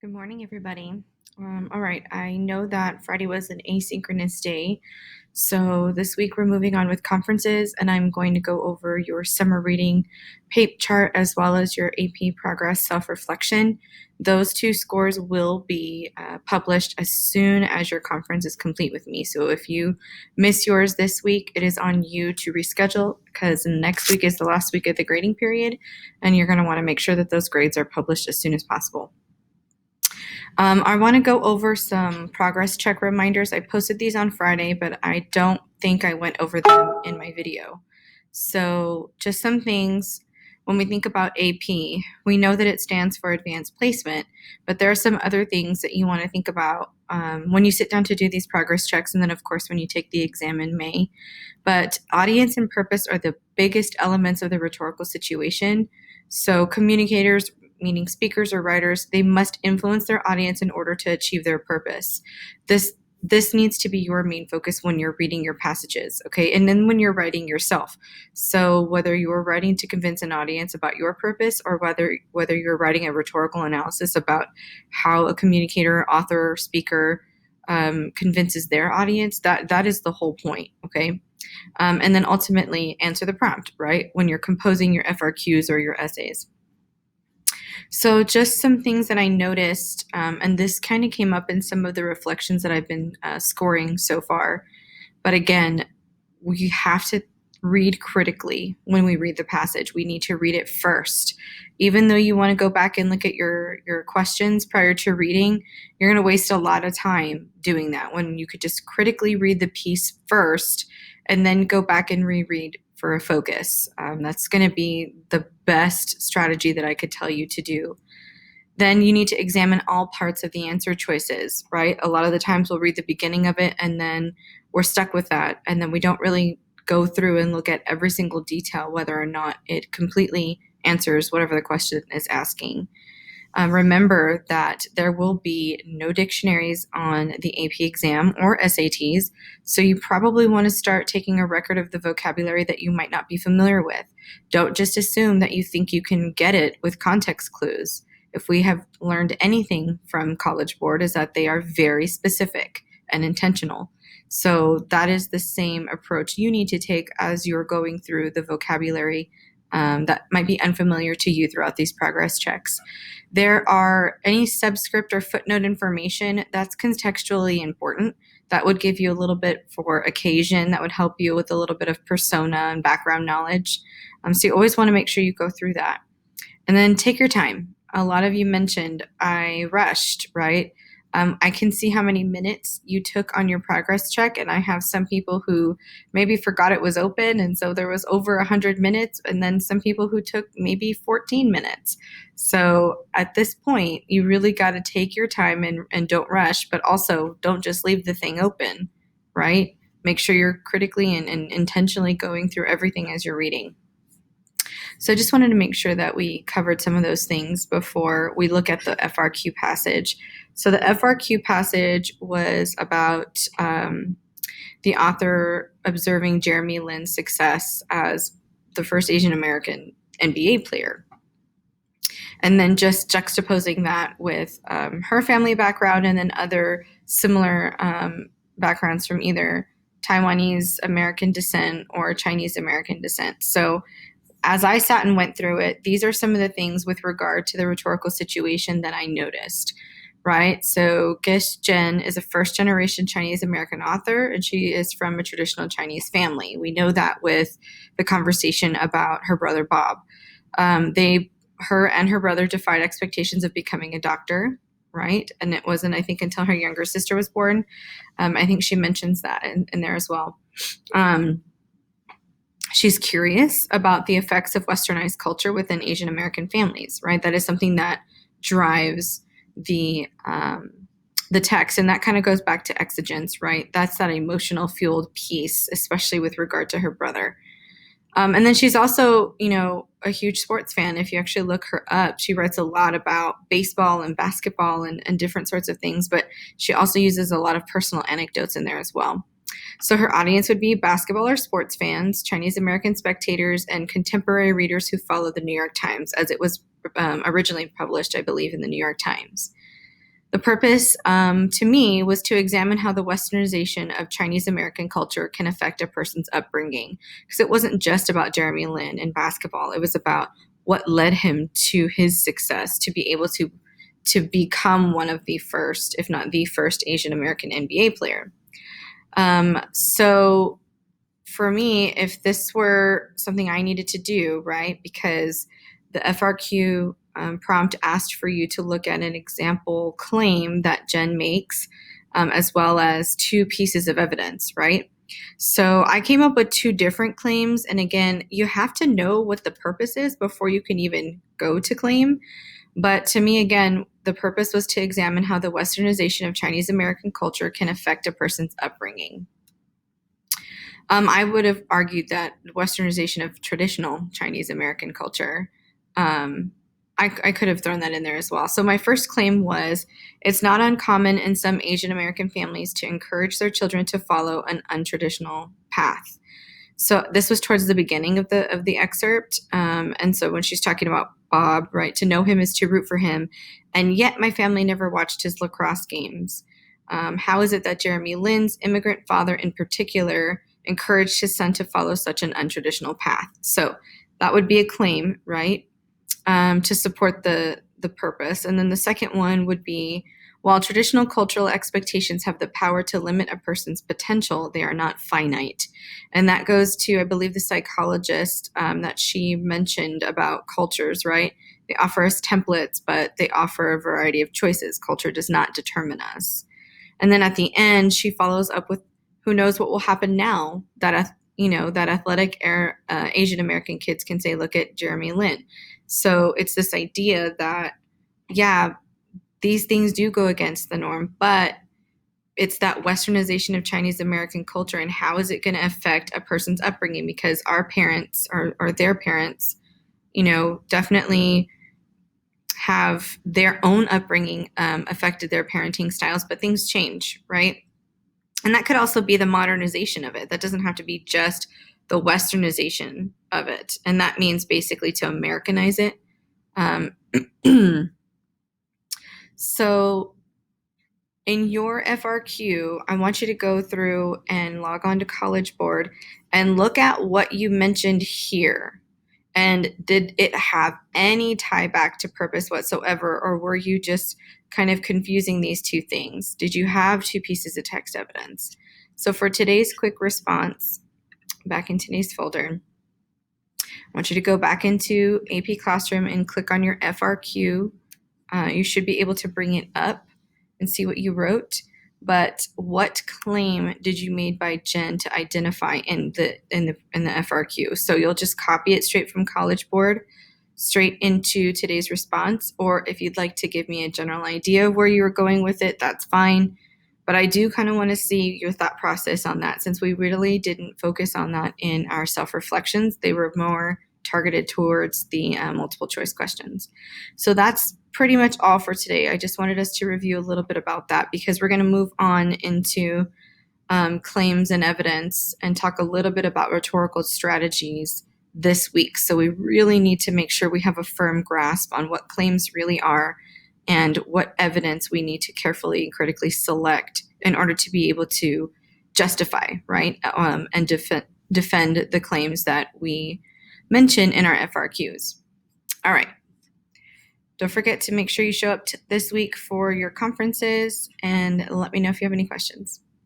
Good morning, everybody. All right, I know that Friday was an asynchronous day, so this week we're moving on with conferences, and I'm going to go over your summer reading PAPE chart as well as your AP Progress Self-Reflection. Those two scores will be published as soon as your conference is complete with me. So if you miss yours this week, it is on you to reschedule because next week is the last week of the grading period, and you're going to want to make sure that those grades are published as soon as possible. I want to go over some progress check reminders. I posted these on Friday, but I don't think I went over them in my video. So just some things when we think about AP, we know that it stands for advanced placement, but there are some other things that you want to think about when you sit down to do these progress checks, and then of course when you take the exam in May. But audience and purpose are the biggest elements of the rhetorical situation. So communicators, meaning speakers or writers, they must influence their audience in order to achieve their purpose. This needs to be your main focus when you're reading your passages, okay? And then when you're writing yourself. So whether you're writing to convince an audience about your purpose or whether you're writing a rhetorical analysis about how a communicator, author, speaker convinces their audience, that is the whole point, okay? And then ultimately answer the prompt, right? When you're composing your FRQs or your essays. So just some things that I noticed, and this kind of came up in some of the reflections that I've been scoring so far. But again, we have to read critically when we read the passage. We need to read it first. Even though you want to go back and look at your questions prior to reading, you're going to waste a lot of time doing that when you could just critically read the piece first and then go back and reread for a focus. That's going to be the best strategy that I could tell you to do. Then you need to examine all parts of the answer choices, right? A lot of the times we'll read the beginning of it and then we're stuck with that. And then we don't really go through and look at every single detail, whether or not it completely answers whatever the question is asking. Remember that there will be no dictionaries on the AP exam or SATs, so you probably want to start taking a record of the vocabulary that you might not be familiar with. Don't just assume that you think you can get it with context clues. If we have learned anything from College Board is that they are very specific and intentional. So that is the same approach you need to take as you're going through the vocabulary that might be unfamiliar to you throughout these progress checks. There are any subscript or footnote information that's contextually important. That would give you a little bit for occasion. That would help you with a little bit of persona and background knowledge. So you always want to make sure you go through that. And then take your time. A lot of you mentioned I rushed, right? I can see how many minutes you took on your progress check, and I have some people who maybe forgot it was open, and so there was over 100 minutes, and then some people who took maybe 14 minutes. So at this point, you really got to take your time and don't rush, but also don't just leave the thing open, right? Make sure you're critically and intentionally going through everything as you're reading. So I just wanted to make sure that we covered some of those things before we look at the FRQ passage. So the FRQ passage was about the author observing Jeremy Lin's success as the first Asian American NBA player. And then just juxtaposing that with her family background and then other similar backgrounds from either Taiwanese American descent or Chinese American descent. So as I sat and went through it, these are some of the things with regard to the rhetorical situation that I noticed, right? So Gish Jen is a first-generation Chinese-American author, and she is from a traditional Chinese family. We know that with the conversation about her brother Bob. Her and her brother defied expectations of becoming a doctor, right? And it wasn't, I think, until her younger sister was born. I think she mentions that in there as well. She's curious about the effects of westernized culture within Asian American families, right? That is something that drives the text, and that kind of goes back to exigence, right? That's that emotional fueled piece, especially with regard to her brother. And then she's also, a huge sports fan. If you actually look her up, she writes a lot about baseball and basketball and different sorts of things, but she also uses a lot of personal anecdotes in there as well. So her audience would be basketball or sports fans, Chinese American spectators, and contemporary readers who follow the New York Times, as it was originally published, I believe, in the New York Times. The purpose, to me, was to examine how the westernization of Chinese American culture can affect a person's upbringing. Because it wasn't just about Jeremy Lin and basketball, it was about what led him to his success, to be able to become one of the first, if not the first, Asian American NBA player. So for me, if this were something I needed to do, right, because the FRQ prompt asked for you to look at an example claim that Jen makes, as well as two pieces of evidence, right? So I came up with two different claims. And again, you have to know what the purpose is before you can even go to claim. But to me, again, the purpose was to examine how the westernization of Chinese American culture can affect a person's upbringing. I would have argued that westernization of traditional Chinese American culture, I could have thrown that in there as well. So my first claim was it's not uncommon in some Asian American families to encourage their children to follow an untraditional path. So this was towards the beginning of the excerpt, and so when she's talking about Bob, right, to know him is to root for him, and yet my family never watched his lacrosse games. How is it that Jeremy Lin's immigrant father, in particular, encouraged his son to follow such an untraditional path? So that would be a claim, right, to support the purpose. And then the second one would be while traditional cultural expectations have the power to limit a person's potential, they are not finite. And that goes to, I believe, the psychologist that she mentioned about cultures, right? They offer us templates, but they offer a variety of choices. Culture does not determine us. And then at the end, she follows up with, who knows what will happen now that, that athletic Asian American kids can say, look at Jeremy Lin. So it's this idea that, yeah, these things do go against the norm, but it's that westernization of Chinese American culture and how is it going to affect a person's upbringing, because our parents or their parents, definitely have their own upbringing affected their parenting styles, but things change, right? And that could also be the modernization of it. That doesn't have to be just the westernization of it. And that means basically to Americanize it. So in your FRQ, I want you to go through and log on to College Board and look at what you mentioned here. And did it have any tie back to purpose whatsoever, or were you just kind of confusing these two things? Did you have two pieces of text evidence? So for today's quick response, back in today's folder, I want you to go back into AP Classroom and click on your FRQ. You should be able to bring it up and see what you wrote. But what claim did you made by Jen to identify in the FRQ? So you'll just copy it straight from College Board straight into today's response, or if you'd like to give me a general idea of where you were going with it, that's fine. But I do kind of want to see your thought process on that, since we really didn't focus on that in our self-reflections. They were more targeted towards the multiple choice questions. So that's pretty much all for today. I just wanted us to review a little bit about that, because we're going to move on into claims and evidence and talk a little bit about rhetorical strategies this week. So we really need to make sure we have a firm grasp on what claims really are and what evidence we need to carefully and critically select in order to be able to justify, right, and defend the claims that we mention in our FRQs. All right. Don't forget to make sure you show up this week for your conferences, and let me know if you have any questions.